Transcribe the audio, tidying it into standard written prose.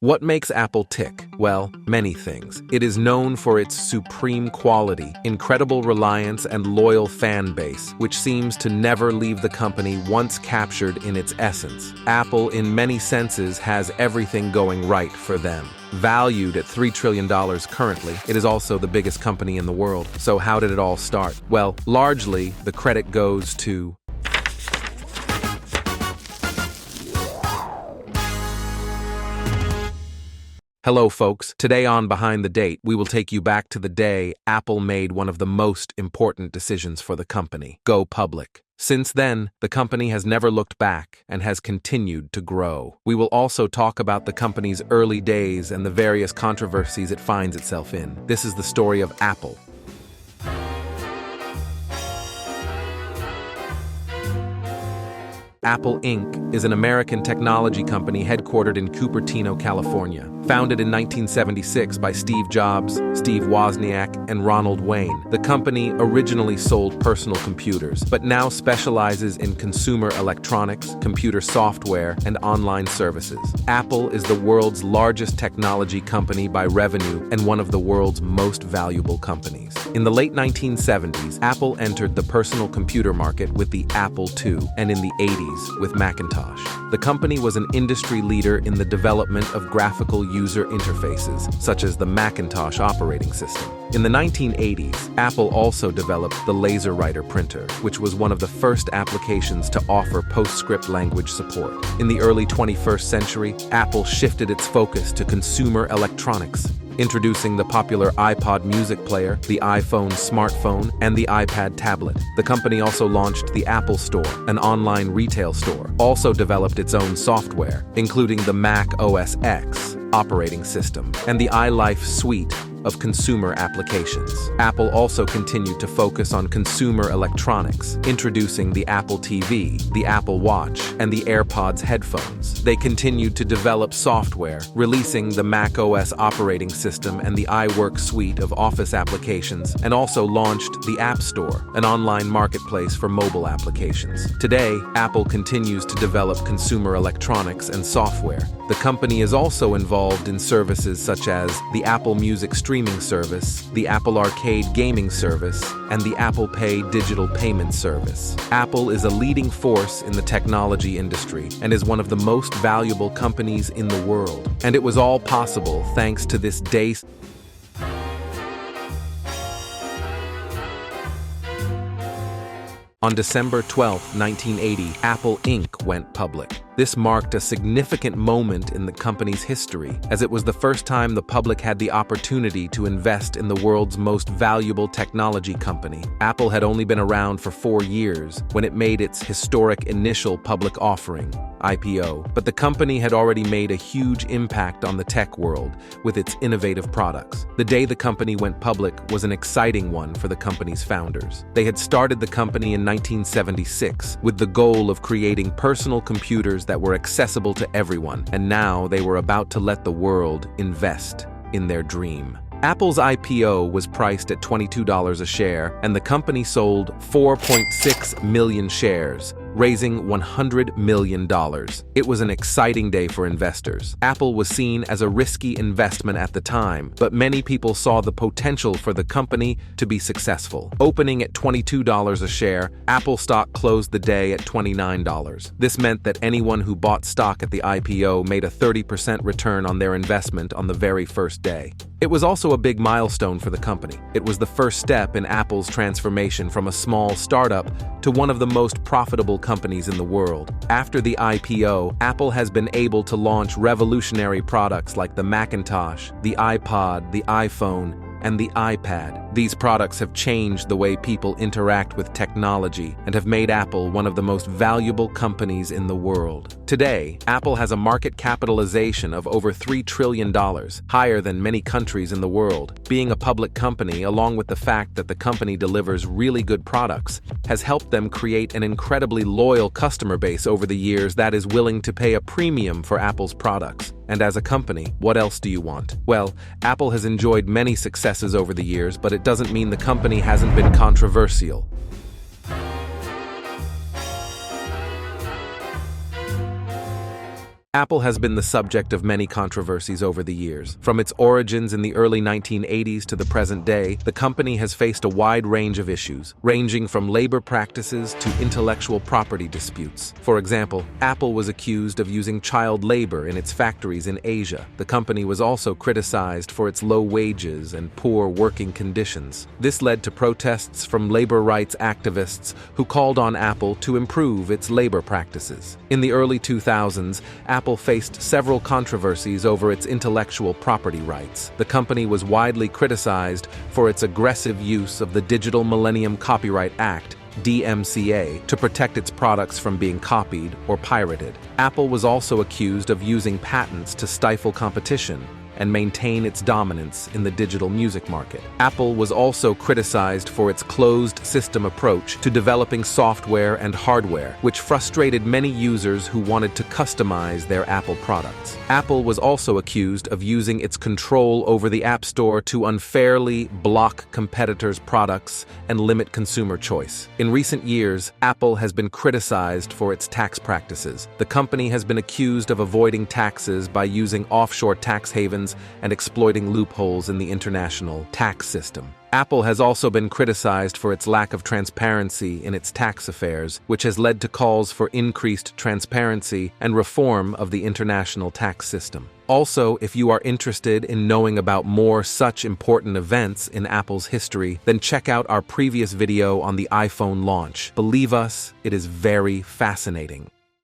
What makes Apple tick? Well, many things. It is known for its supreme quality, incredible reliance, and loyal fan base, which seems to never leave the company once captured in its essence. Apple, in many senses, has everything going right for them. Valued at $3 trillion currently, it is also the biggest company in the world. So how did it all start? Well, largely, the credit goes to Hello folks, today on Behind the Date, we will take you back to the day Apple made one of the most important decisions for the company, go public. Since then, the company has never looked back and has continued to grow. We will also talk about the company's early days and the various controversies it finds itself in. This is the story of Apple. Apple Inc. is an American technology company headquartered in Cupertino, California. Founded in 1976 by Steve Jobs, Steve Wozniak, and Ronald Wayne, the company originally sold personal computers, but now specializes in consumer electronics, computer software, and online services. Apple is the world's largest technology company by revenue and one of the world's most valuable companies. In the late 1970s, Apple entered the personal computer market with the Apple II, and in the 80s, with Macintosh. The company was an industry leader in the development of graphical user interfaces, such as the Macintosh operating system. In the 1980s, Apple also developed the LaserWriter printer, which was one of the first applications to offer PostScript language support. In the early 21st century, Apple shifted its focus to consumer electronics, introducing the popular iPod music player, the iPhone smartphone, and the iPad tablet. The company also launched the Apple Store, an online retail store, also developed its own software, including the Mac OS X operating system and the iLife suite of consumer applications. Apple also continued to focus on consumer electronics, introducing the Apple TV, the Apple Watch, and the AirPods headphones. They continued to develop software, releasing the Mac OS operating system and the iWork suite of office applications, and also launched the App Store, an online marketplace for mobile applications. Today, Apple continues to develop consumer electronics and software. The company is also involved in services such as the Apple Music streaming service, the Apple Arcade gaming service, and the Apple Pay digital payment service. Apple is a leading force in the technology industry and is one of the most valuable companies in the world. And it was all possible thanks to this day. On December 12, 1980, Apple Inc. went public. This marked a significant moment in the company's history, as it was the first time the public had the opportunity to invest in the world's most valuable technology company. Apple had only been around for 4 years when it made its historic initial public offering, IPO, but the company had already made a huge impact on the tech world with its innovative products. The day the company went public was an exciting one for the company's founders. They had started the company in 1976 with the goal of creating personal computers that were accessible to everyone, and now they were about to let the world invest in their dream. Apple's IPO was priced at $22 a share, and the company sold 4.6 million shares, raising $100 million. It was an exciting day for investors. Apple was seen as a risky investment at the time, but many people saw the potential for the company to be successful. Opening at $22 a share, Apple stock closed the day at $29. This meant that anyone who bought stock at the IPO made a 30% return on their investment on the very first day. It was also a big milestone for the company. It was the first step in Apple's transformation from a small startup to one of the most profitable companies in the world. After the IPO, Apple has been able to launch revolutionary products like the Macintosh, the iPod, the iPhone, and the iPad. These products have changed the way people interact with technology and have made Apple one of the most valuable companies in the world. Today, Apple has a market capitalization of over $3 trillion, higher than many countries in the world. Being a public company, along with the fact that the company delivers really good products, has helped them create an incredibly loyal customer base over the years that is willing to pay a premium for Apple's products. And as a company, what else do you want? Well, Apple has enjoyed many successes over the years, but it doesn't mean the company hasn't been controversial. Apple has been the subject of many controversies over the years. From its origins in the early 1980s to the present day, the company has faced a wide range of issues, ranging from labor practices to intellectual property disputes. For example, Apple was accused of using child labor in its factories in Asia. The company was also criticized for its low wages and poor working conditions. This led to protests from labor rights activists who called on Apple to improve its labor practices. In the early 2000s, Apple faced several controversies over its intellectual property rights. The company was widely criticized for its aggressive use of the Digital Millennium Copyright Act, DMCA, to protect its products from being copied or pirated. Apple was also accused of using patents to stifle competition and maintain its dominance in the digital music market. Apple was also criticized for its closed system approach to developing software and hardware, which frustrated many users who wanted to customize their Apple products. Apple was also accused of using its control over the App Store to unfairly block competitors' products and limit consumer choice. In recent years, Apple has been criticized for its tax practices. The company has been accused of avoiding taxes by using offshore tax havens and exploiting loopholes in the international tax system. Apple has also been criticized for its lack of transparency in its tax affairs, which has led to calls for increased transparency and reform of the international tax system. Also, if you are interested in knowing about more such important events in Apple's history, then check out our previous video on the iPhone launch. Believe us, it is very fascinating.